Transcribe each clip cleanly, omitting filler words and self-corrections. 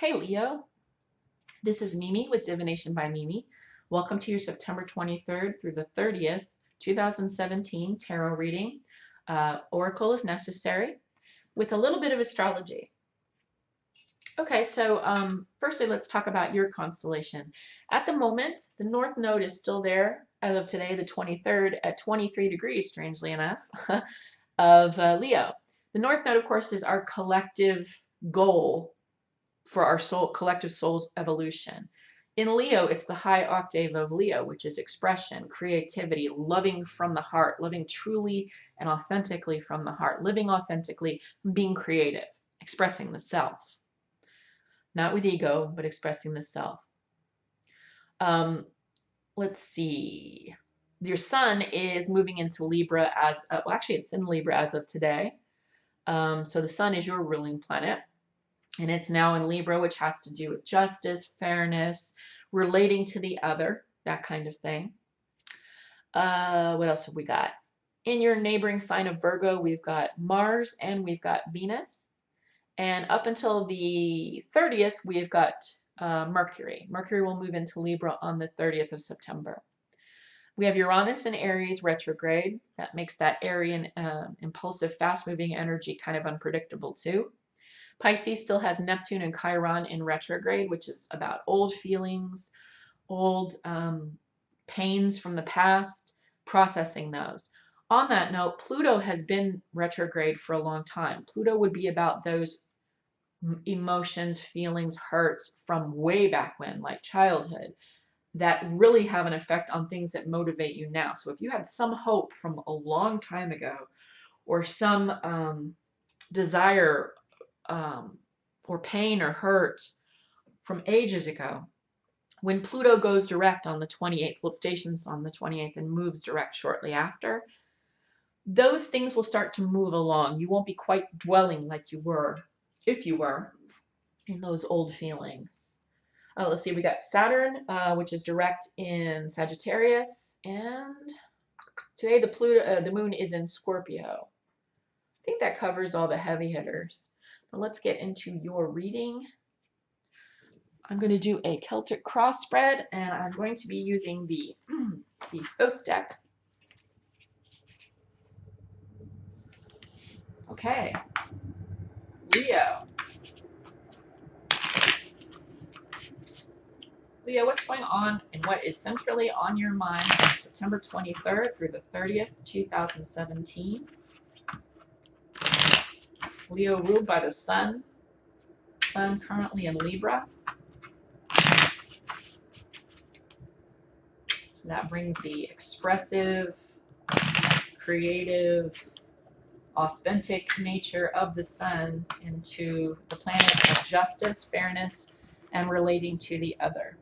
Hey Leo, this is Mimi with Divination by Mimi. Welcome to your September 23rd through the 30th, 2017 tarot reading, oracle if necessary, with a little bit of astrology. Okay, so firstly, let's talk about your constellation. At the moment, the North Node is still there as of today, the 23rd, at 23 degrees, strangely enough, of Leo. The North Node, of course, is our collective goal for our collective soul's evolution. In Leo, it's the high octave of Leo, which is expression, creativity, loving from the heart, living truly and authentically from the heart, living authentically, being creative, expressing the self. Not with ego, but expressing the self. Let's see. Your sun is moving into Libra well, actually, it's in Libra as of today. So the sun is your ruling planet. And it's now in Libra, which has to do with justice, fairness, relating to the other, that kind of thing. What else have we got? In your neighboring sign of Virgo, we've got Mars and we've got Venus. And up until the 30th, we've got Mercury. Mercury will move into Libra on the 30th of September. We have Uranus in Aries retrograde. That makes that Arian impulsive, fast-moving energy kind of unpredictable too. Pisces still has Neptune and Chiron in retrograde, which is about old feelings, old pains from the past, processing those. On that note, Pluto has been retrograde for a long time. Pluto would be about those emotions, feelings, hurts from way back when, like childhood, that really have an effect on things that motivate you now. So if you had some hope from a long time ago, or some desire or pain or hurt from ages ago, when Pluto goes direct on the 28th, well, it stations on the 28th and moves direct shortly after, those things will start to move along. You won't be quite dwelling like you were, if you were, in those old feelings. Let's see, we got Saturn, which is direct in Sagittarius, and today the moon is in Scorpio. I think that covers all the heavy hitters. Now let's get into your reading. I'm going to do a Celtic cross spread, and I'm going to be using the Thoth deck. Okay, Leo. Leo, what's going on and what is centrally on your mind on September 23rd through the 30th, 2017? Leo ruled by the sun. Sun currently in Libra. So that brings the expressive, creative, authentic nature of the sun into the planet of justice, fairness, and relating to the other.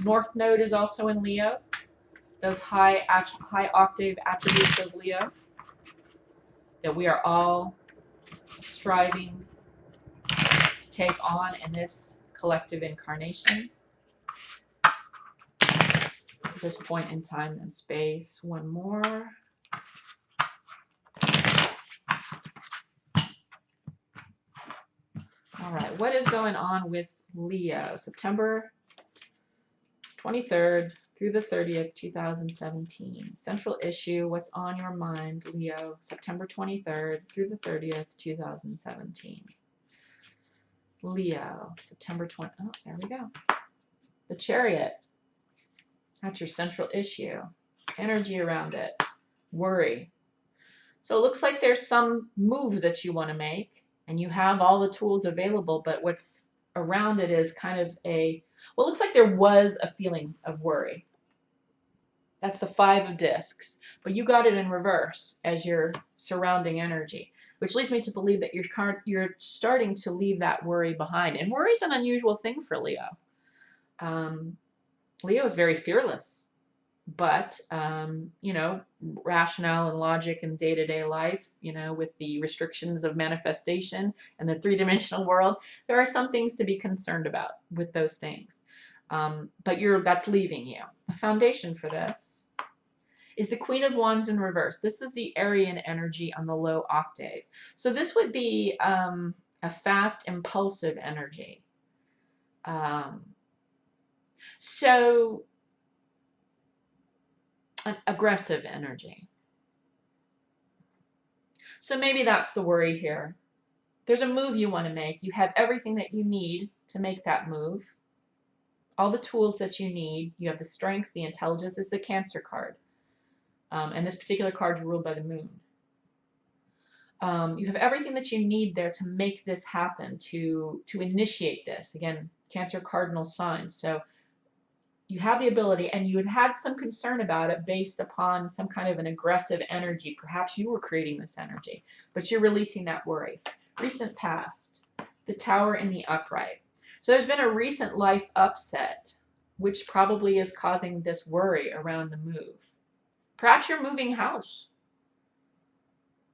North Node is also in Leo. Those high octave attributes of Leo that we are all striving to take on in this collective incarnation. At this point in time and space. One more. All right, what is going on with Leo? September 23rd through the 30th, 2017. Central issue, what's on your mind, Leo, September 23rd through the 30th, 2017. Leo, September 20th, oh, there we go. The Chariot, that's your central issue. Energy around it, worry. So it looks like there's some move that you want to make, and you have all the tools available, but what's around it is kind of well, it looks like there was a feeling of worry. That's the 5 of discs, but you got it in reverse as your surrounding energy, which leads me to believe that you're starting to leave that worry behind. And worry is an unusual thing for Leo. Leo is very fearless, but you know, rationale and logic in day-to-day life, you know, with the restrictions of manifestation and the three-dimensional world, there are some things to be concerned about with those things. But that's leaving you. The foundation for this is the Queen of Wands in reverse. This is the Aryan energy on the low octave. So this would be a fast, impulsive energy. So an aggressive energy. So maybe that's the worry here. There's a move you want to make. You have everything that you need to make that move. All the tools that you need. You have the strength, the intelligence. Is the Cancer card. And this particular card is ruled by the moon. You have everything that you need there to make this happen, to initiate this. Again, Cancer cardinal sign. So you have the ability, and you had some concern about it based upon some kind of an aggressive energy. Perhaps you were creating this energy, but you're releasing that worry. Recent past, the Tower and the upright. So there's been a recent life upset, which probably is causing this worry around the move. Perhaps you're moving house.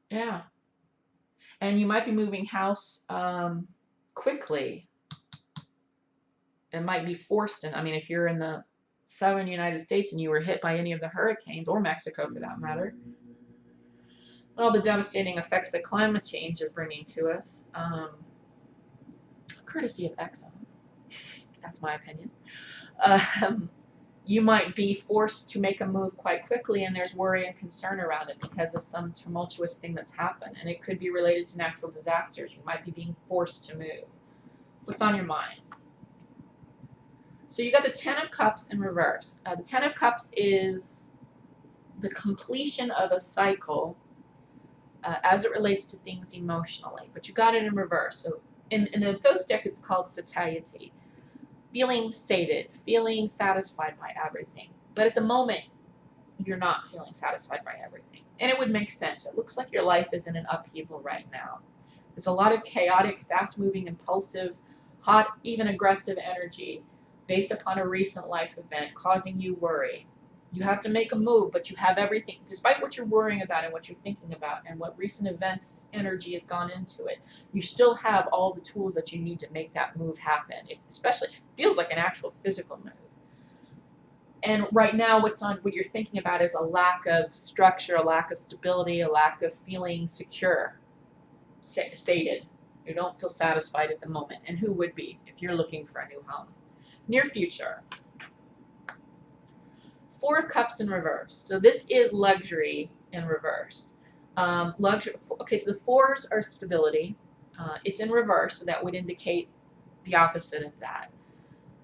Yeah. And you might be moving house quickly. It might be forced. And I mean, if you're in the southern United States and you were hit by any of the hurricanes, or Mexico for that matter, all the devastating effects that climate change are bringing to us, courtesy of Exxon, that's my opinion, you might be forced to make a move quite quickly, and there's worry and concern around it because of some tumultuous thing that's happened. And it could be related to natural disasters. You might be being forced to move. What's on your mind? So you got the Ten of Cups in reverse. The Ten of Cups is the completion of a cycle as it relates to things emotionally. But you got it in reverse. So in the Thoth deck, it's called satiety. Feeling sated, feeling satisfied by everything. But at the moment, you're not feeling satisfied by everything. And it would make sense. It looks like your life is in an upheaval right now. There's a lot of chaotic, fast-moving, impulsive, hot, even aggressive energy based upon a recent life event causing you worry. You have to make a move, but you have everything, despite what you're worrying about and what you're thinking about and what recent events energy has gone into it, you still have all the tools that you need to make that move happen. It especially feels like an actual physical move. And right now what you're thinking about is a lack of structure, a lack of stability, a lack of feeling secure, sated. You don't feel satisfied at the moment. And who would be if you're looking for a new home? Near future. Four of Cups in reverse. So this is luxury in reverse. Okay, so the fours are stability. It's in reverse, so that would indicate the opposite of that.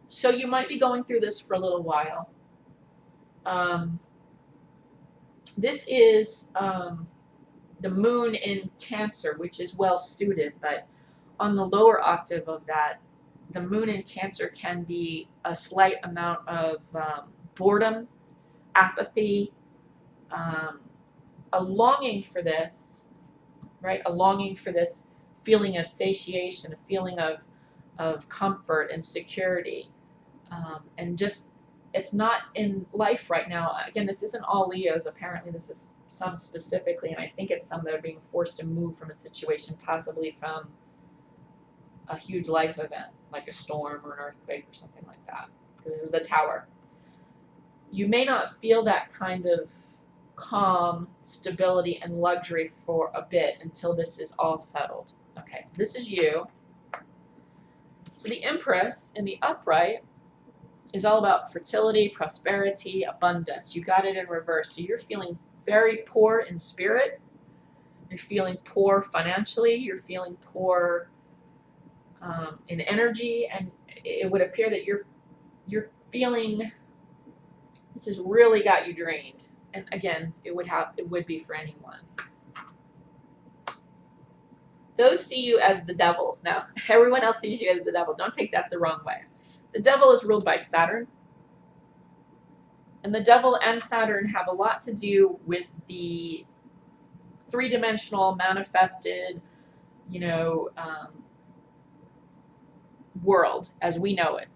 So you might be going through this for a little while. This is the moon in Cancer, which is well suited, but on the lower octave of that, the moon in Cancer can be a slight amount of boredom, apathy, a longing for this, right? A longing for this feeling of satiation, a feeling of comfort and security. And just, it's not in life right now. Again, this isn't all Leos. Apparently, this is some specifically, and I think it's some that are being forced to move from a situation, possibly from a huge life event, like a storm or an earthquake or something like that. Because this is the Tower. You may not feel that kind of calm, stability, and luxury for a bit until this is all settled. Okay, so this is you. So the Empress in the upright is all about fertility, prosperity, abundance. You got it in reverse. So you're feeling very poor in spirit. You're feeling poor financially. You're feeling poor in energy, and it would appear that you're feeling this has really got you drained. And again, it would be for anyone. Those see you as the devil. Now, everyone else sees you as the devil. Don't take that the wrong way. The devil is ruled by Saturn. And the devil and Saturn have a lot to do with the three-dimensional, manifested, world as we know it.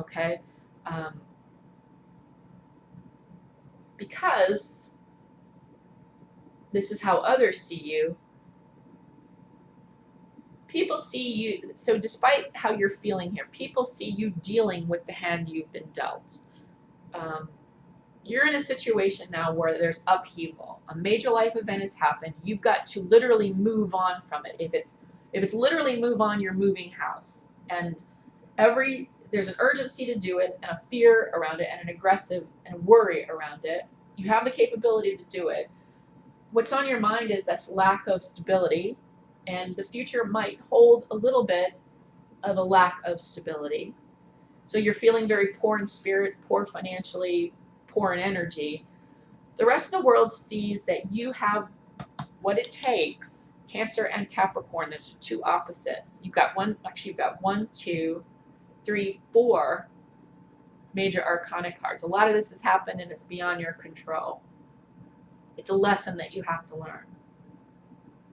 Okay? Because this is how others see you. People see you, so despite how you're feeling here, people see you dealing with the hand you've been dealt. You're in a situation now where there's upheaval. A major life event has happened. You've got to literally move on from it. If it's literally move on, you're moving house. And there's an urgency to do it, and a fear around it, and an aggressive and worry around it. You have the capability to do it. What's on your mind is this lack of stability, and the future might hold a little bit of a lack of stability. So you're feeling very poor in spirit, poor financially, poor in energy. The rest of the world sees that you have what it takes. Cancer and Capricorn, there's two opposites. You've got one, two, three, four major arcana cards. A lot of this has happened and it's beyond your control. It's a lesson that you have to learn.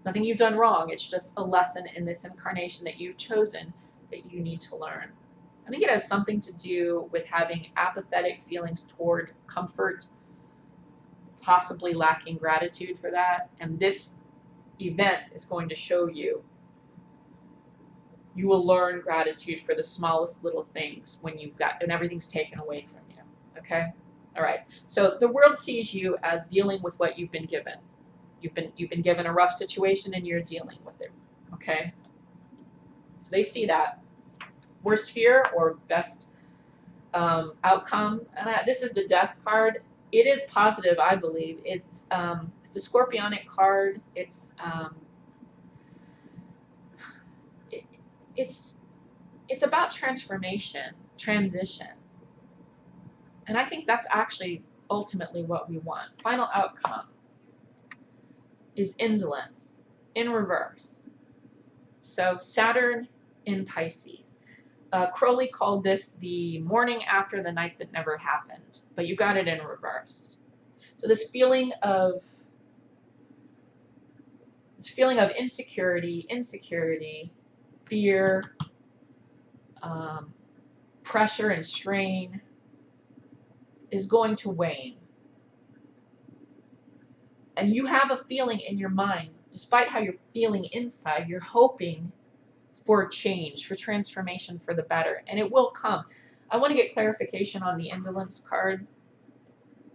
Nothing you've done wrong. It's just a lesson in this incarnation that you've chosen that you need to learn. I think it has something to do with having apathetic feelings toward comfort, possibly lacking gratitude for that. And this event is going to show you. You will learn gratitude for the smallest little things when everything's taken away from you. Okay? All right. So the world sees you as dealing with what you've been given. You've been given a rough situation and you're dealing with it. Okay? So they see that. Worst fear or best outcome. And this is the Death card. It is positive, I believe. It's a scorpionic card. It's about transformation, transition. And I think that's actually ultimately what we want. Final outcome is indolence in reverse. So Saturn in Pisces. Crowley called this the morning after the night that never happened, but you got it in reverse. So this feeling of insecurity, fear, pressure and strain is going to wane. And you have a feeling in your mind, despite how you're feeling inside, you're hoping for change, for transformation, for the better. And it will come. I want to get clarification on the indolence card.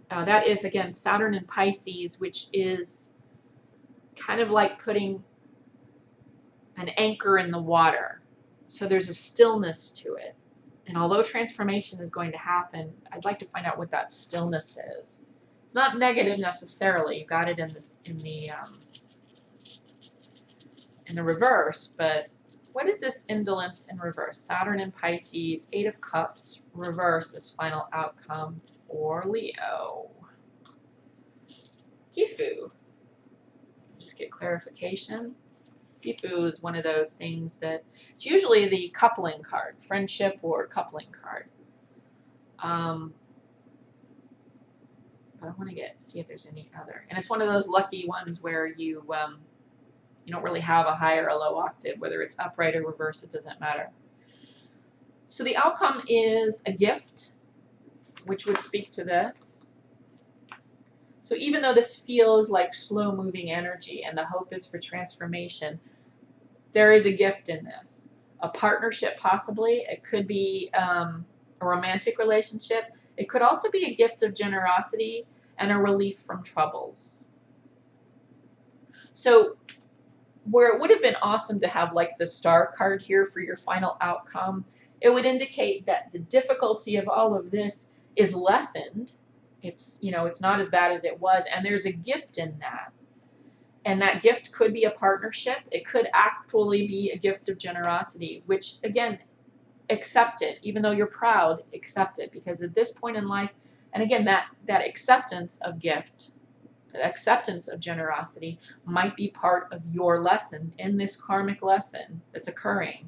That is, again, Saturn in Pisces, which is kind of like putting an anchor in the water. So there's a stillness to it. And although transformation is going to happen, I'd like to find out what that stillness is. It's not negative necessarily. You got it in the reverse, but what is this indolence in reverse? Saturn in Pisces, Eight of Cups, reverse is final outcome for Leo. Gifu. Just get clarification. Gifu is one of those things that it's usually the coupling card, friendship or coupling card. But I want to see if there's any other. And it's one of those lucky ones where you don't really have a high or a low octave, whether it's upright or reverse, it doesn't matter. So the outcome is a gift, which would speak to this. So even though this feels like slow-moving energy and the hope is for transformation, there is a gift in this. A partnership, possibly. It could be a romantic relationship. It could also be a gift of generosity and a relief from troubles. So where it would have been awesome to have like the star card here for your final outcome, it would indicate that the difficulty of all of this is lessened. It's not as bad as it was, and there's a gift in that. And that gift could be a partnership. It could actually be a gift of generosity, which, again, accept it. Even though you're proud, accept it. Because at this point in life, and again, that acceptance of gift, acceptance of generosity might be part of your lesson in this karmic lesson that's occurring.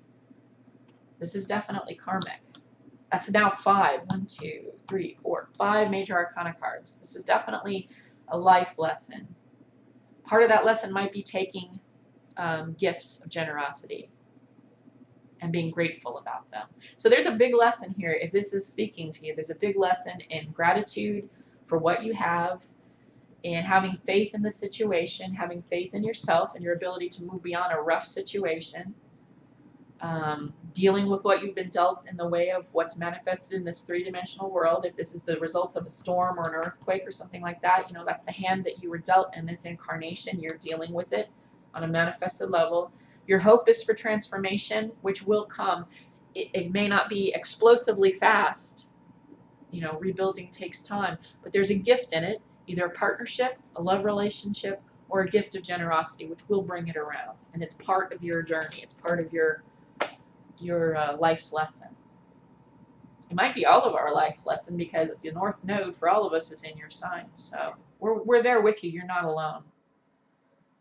This is definitely karmic. That's now 5. 1, 2, 3, 4, 5 major arcana cards. This is definitely a life lesson. Part of that lesson might be taking gifts of generosity and being grateful about them. So there's a big lesson here. If this is speaking to you, there's a big lesson in gratitude for what you have, and having faith in the situation, having faith in yourself and your ability to move beyond a rough situation. dealing with what you've been dealt in the way of what's manifested in this three-dimensional world. If this is the results of a storm or an earthquake or something like that, you know, that's the hand that you were dealt in this incarnation. You're dealing with it on a manifested level. Your hope is for transformation, which will come. It may not be explosively fast. You know, rebuilding takes time, but there's a gift in it, either a partnership, a love relationship, or a gift of generosity, which will bring it around. And it's part of your journey. It's part of your life's lesson. It might be all of our life's lesson because the North Node for all of us is in your sign. So we're there with you. You're not alone.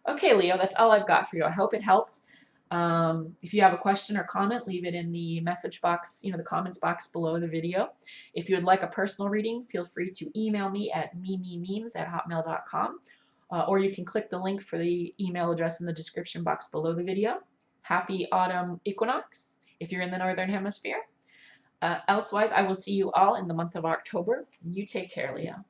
Okay, Leo, that's all I've got for you. I hope it helped. If you have a question or comment, leave it in the message box, you know, the comments box below the video. If you would like a personal reading, feel free to email me at mememes@hotmail.com, or you can click the link for the email address in the description box below the video. Happy autumn equinox if you're in the Northern Hemisphere. Elsewise, I will see you all in the month of October. You take care, Leo.